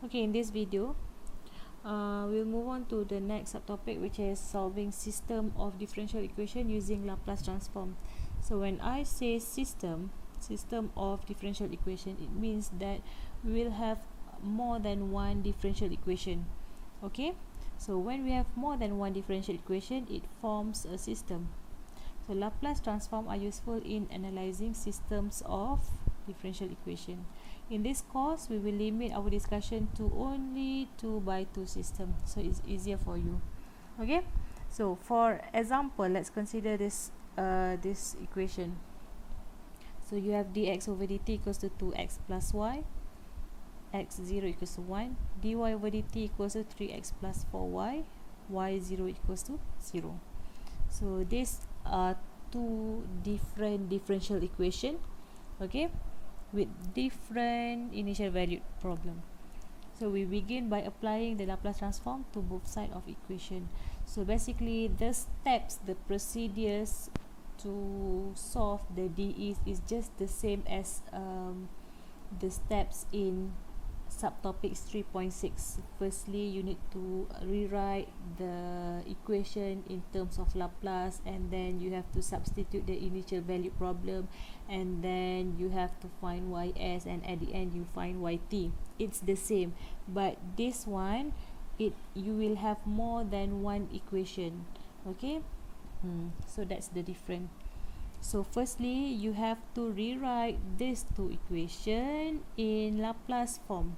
Okay, in this video we'll move on to the next subtopic, which is solving system of differential equation using Laplace transform. So when I say system of differential equation, it means that we will have more than one differential equation. Okay, so when we have more than one differential equation, it forms a system. So Laplace transform are useful in analyzing systems of differential equation. In this course, we will limit our discussion to only 2 by 2 system, so it's easier for you. Okay, so for example, let's consider this this equation. So you have dx over dt equals to 2x plus y, x0 equals to 1, dy over dt equals to 3x plus 4y, y0 equals to 0. So these are two different differential equation, okay, with different initial value problem. So we begin by applying the Laplace transform to both sides of equation. So basically the steps, the procedures to solve the DEs is just the same as the steps in subtopic 3.6. Firstly, you need to rewrite the equation in terms of Laplace, and then you have to substitute the initial value problem, and then you have to find ys, and at the end you find yt. It's the same, but this one, you will have more than one equation. Okay, so that's the difference. So firstly, you have to rewrite these two equations in Laplace form.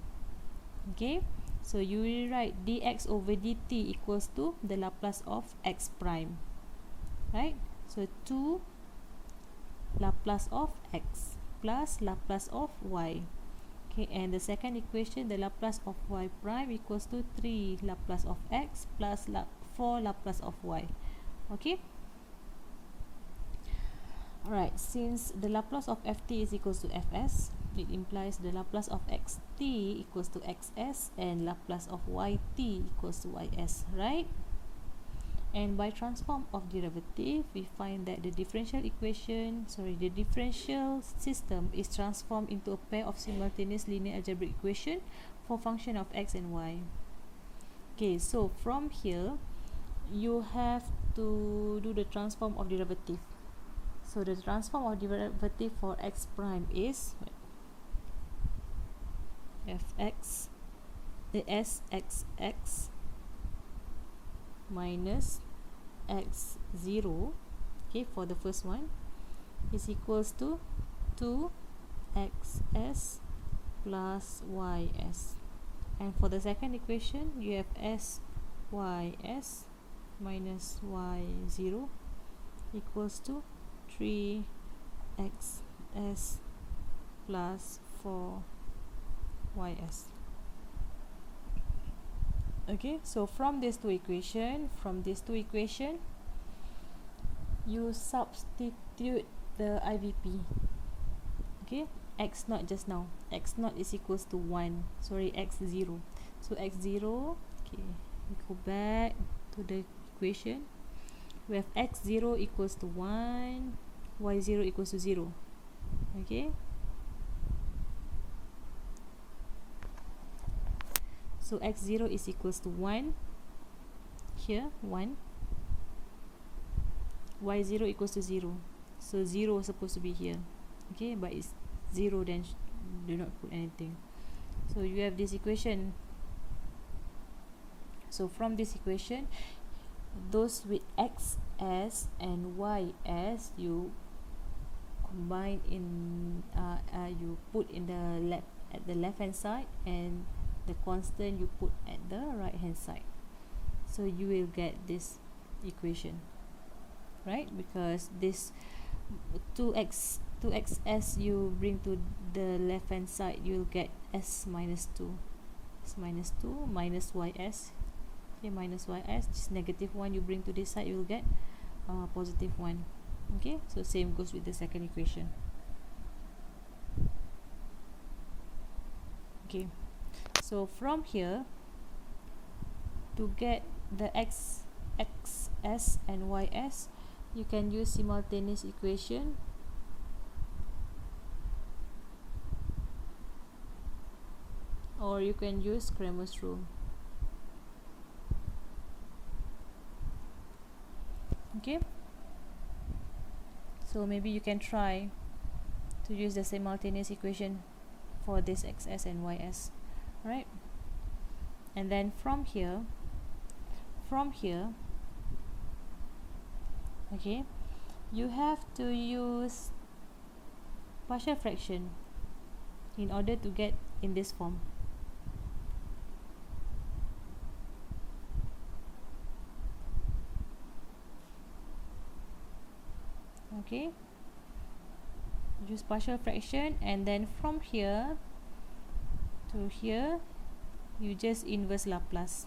Okay, so you rewrite dx over dt equals to the Laplace of x prime, right? So 2 Laplace of x plus Laplace of y. Okay, and the second equation, the Laplace of y prime equals to 3 Laplace of x plus 4 Laplace of y. Okay. Alright, since the Laplace of ft is equals to fs, it implies the Laplace of xt equals to xs and Laplace of yt equals to ys, right? And by transform of derivative, we find that the differential system is transformed into a pair of simultaneous linear algebraic equation for function of x and y. Okay, so from here, you have to do the transform of derivative. So the transform of derivative for x prime is fx the sxx minus x0, okay, for the first one is equals to 2xs plus ys, and for the second equation you have sys minus y0 equals to 3xs plus 4ys. Okay, so from these two equation, you substitute the IVP. Okay, x naught just now, x naught is equals to 1, sorry, x0. So x0, okay, we go back to the equation. We have x0 equals to 1, y0 equals to 0. Okay, so x0 is equals to 1 here, 1, y0 equals to 0, so 0 is supposed to be here, okay, but it's 0, then do not put anything. So you have this equation. So from this equation, those with xs and ys, you combine in you put in the at the left hand side, and the constant you put at the right hand side. So you will get this equation, right? Because this 2xs you bring to the left hand side, you'll get s minus 2 minus ys. Okay, minus ys, this negative 1 you bring to this side, you will get positive 1. Okay, so same goes with the second equation. Okay, so from here, to get the xs and ys, you can use simultaneous equation. or you can use Cramer's rule. Okay, so maybe you can try to use the simultaneous equation for this xs and ys, right? And then from here, okay, you have to use partial fraction in order to get in this form. Okay, use partial fraction, and then from here to here you just inverse Laplace.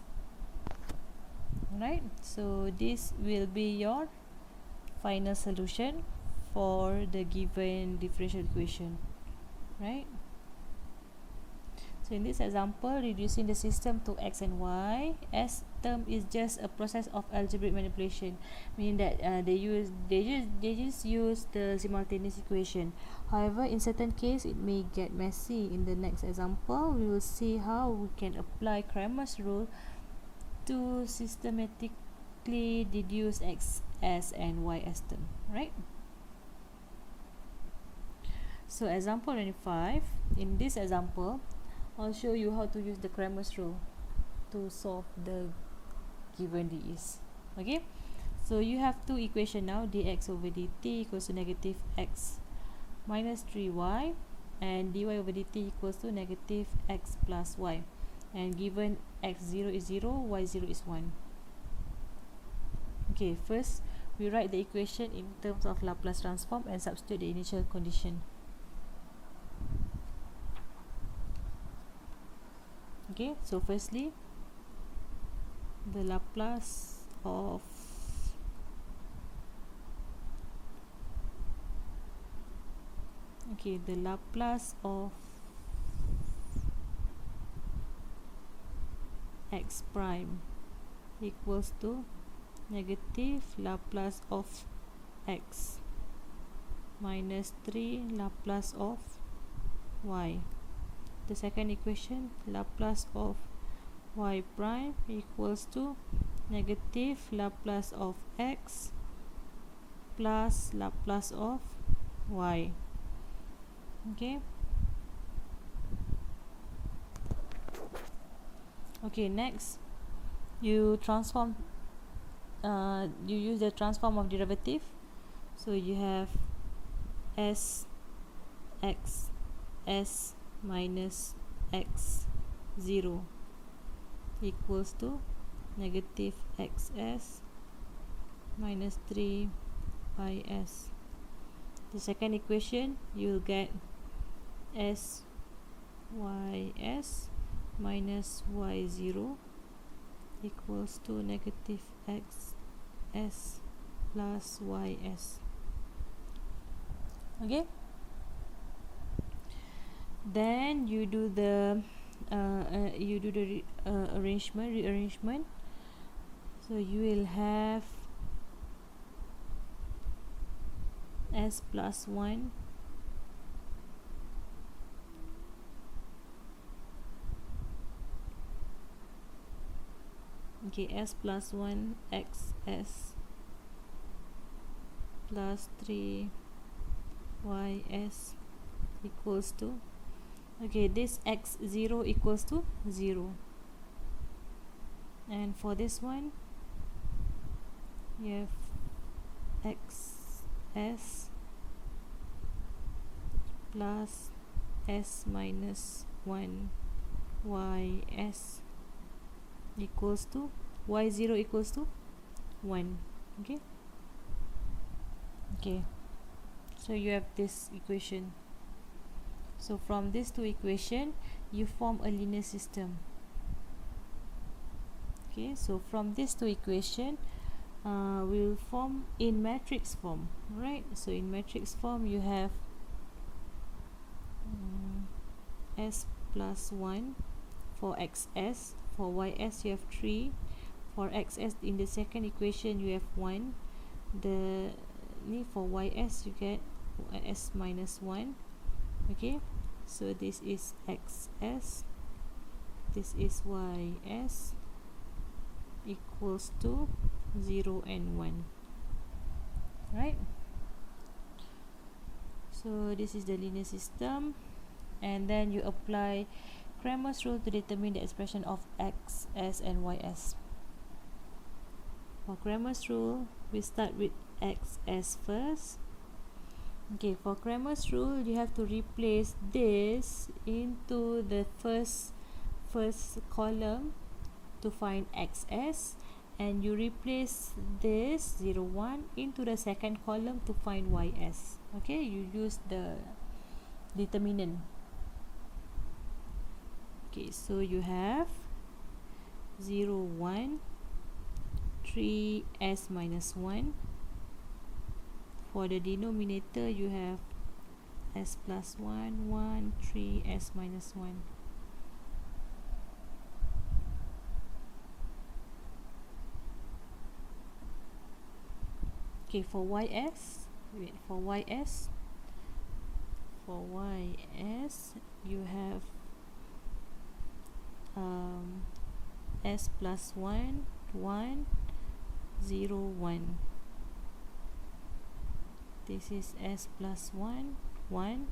Right, so this will be your final solution for the given differential equation, right? So in this example, reducing the system to x and y as term is just a process of algebraic manipulation, meaning that they just use the simultaneous equation. However, in certain case it may get messy. In the next example, we will see how we can apply Cramer's rule to systematically deduce x as and y as term, right? So example 25, in this example I'll show you how to use the Cramer's rule to solve the given d's. Okay, so you have two equations now, dx over dt equals to negative x minus 3y and dy over dt equals to negative x plus y, and given x0 is 0, y0 is 1. Okay, first we write the equation in terms of Laplace transform and substitute the initial condition. Okay, so firstly, the Laplace of x prime equals to negative Laplace of x minus 3 Laplace of y. The second equation, Laplace of y prime equals to negative Laplace of x plus Laplace of y. Okay. Okay, next you transform, you use the transform of derivative. So you have s x s minus x0 equals to negative xs minus 3ys. The second equation, you will get s ys minus y0 equals to negative xs plus ys. Okay, then you do the rearrangement. So you will have s plus 1 okay, s plus 1 xs plus 3ys equals to, okay, this x0 equals to 0, and for this one you have xs plus s minus 1 ys equals to y0 equals to 1. Okay, so you have this equation. So from these two equations you form a linear system. Okay, so from these two equations we'll form in matrix form, right? So in matrix form you have s plus 1 for xs, for ys you have 3, for xs in the second equation you have 1, for ys you get s minus 1. Okay, so this is xs this is ys equals to 0 and 1, right? So this is the linear system, and then you apply Cramer's rule to determine the expression of x, s and ys. For Cramer's rule, we start with x, s first. Okay, for Cramer's rule, you have to replace this into the first column to find xs, and you replace this 0, 1 into the second column to find ys. Okay, you use the determinant. Okay, so you have 0, 1, 3s minus 1. For the denominator, you have s plus 1, 1, 3s minus 1. Okay, for ys, you have s plus 1, 1, 0, 1. This is s plus 1, 1,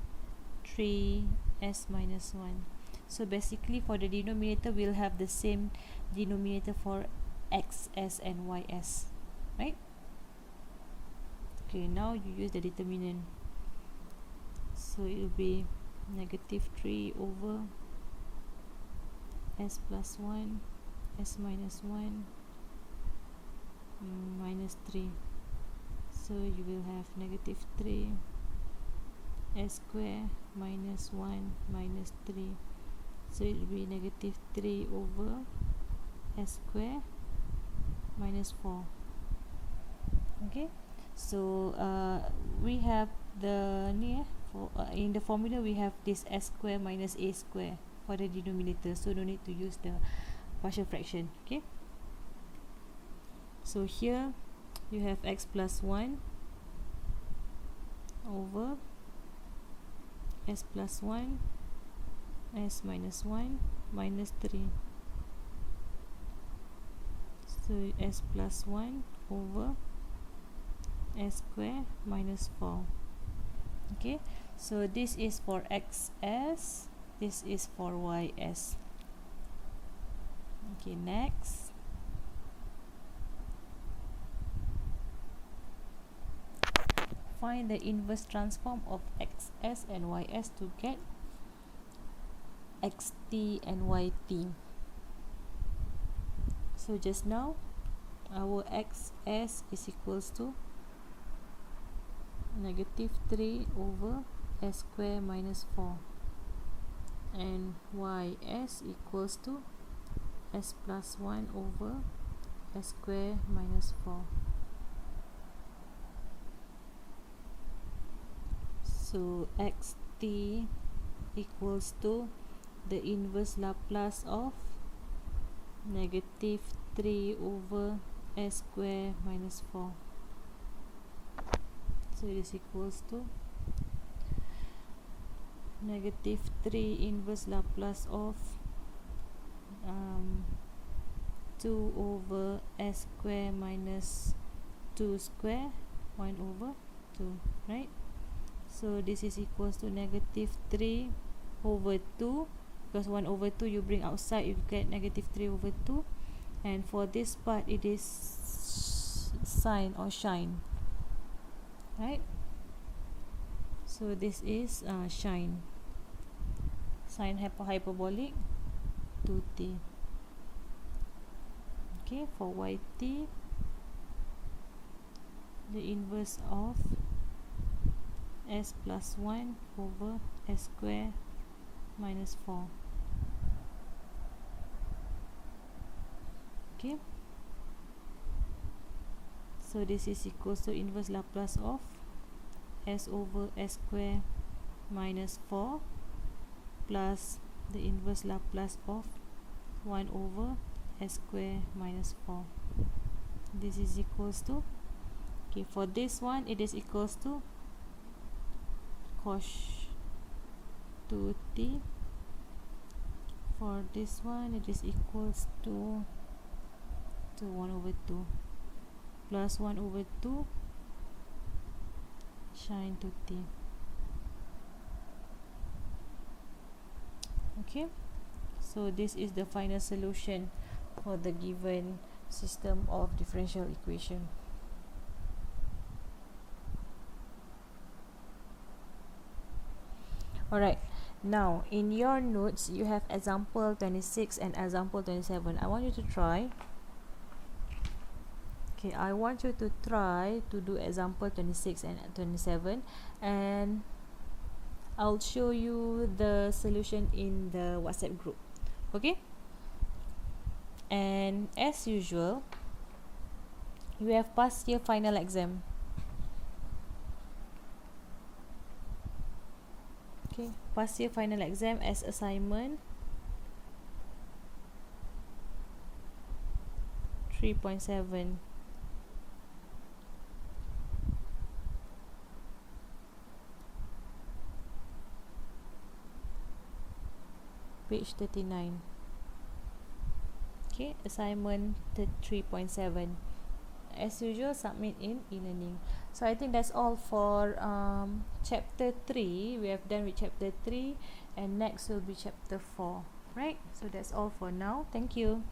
3, s minus 1. So basically for the denominator, we'll have the same denominator for x, s and ys, right? Okay, now you use the determinant. So it will be negative 3 over s plus 1, s minus 1, minus 3. So you will have negative 3 s square minus 1 minus 3. So it will be negative 3 over s square minus 4. Okay, so we have the in the formula we have this s square minus a square for the denominator, so no need to use the partial fraction. Okay, so here you have x plus 1 over s plus 1, s minus 1 minus 3. So s plus 1 over s square minus 4. Okay, so this is for xs, this is for ys. Okay, next. Find the inverse transform of xs and ys to get xt and yt. So just now our xs is equals to negative 3 over s square minus 4, and ys equals to s plus 1 over s square minus 4. So xt equals to the inverse Laplace of negative 3 over s square minus 4. So it is equals to negative 3 inverse Laplace of 2 over s square minus 2 square 1 over 2, right? So this is equals to negative 3 over 2, because 1 over 2 you bring outside, you get negative 3 over 2, and for this part it is sine or shine, right? So this is sine hyperbolic 2t. Okay, for yt, the inverse of s plus 1 over s square minus 4. Okay, so this is equals to inverse Laplace of s over s square minus 4 plus the inverse Laplace of 1 over s square minus 4. This is equals to, okay, for this one it is equals to cos 2t. for this one it is equals to 1 over 2 plus 1 over 2 sin 2t. Okay, so this is the final solution for the given system of differential equation. Alright, now in your notes you have example 26 and example 27. I want you to try. Okay, I want you to try to do example 26 and 27, and I'll show you the solution in the WhatsApp group. Okay, and as usual you have past year final exam. Okay, past year final exam as assignment 3.7. Page 39. Okay, assignment 3.7. As usual, submit in e-learning. So I think that's all for chapter 3. We have done with chapter 3, and next will be chapter 4. Right? So that's all for now. Thank you.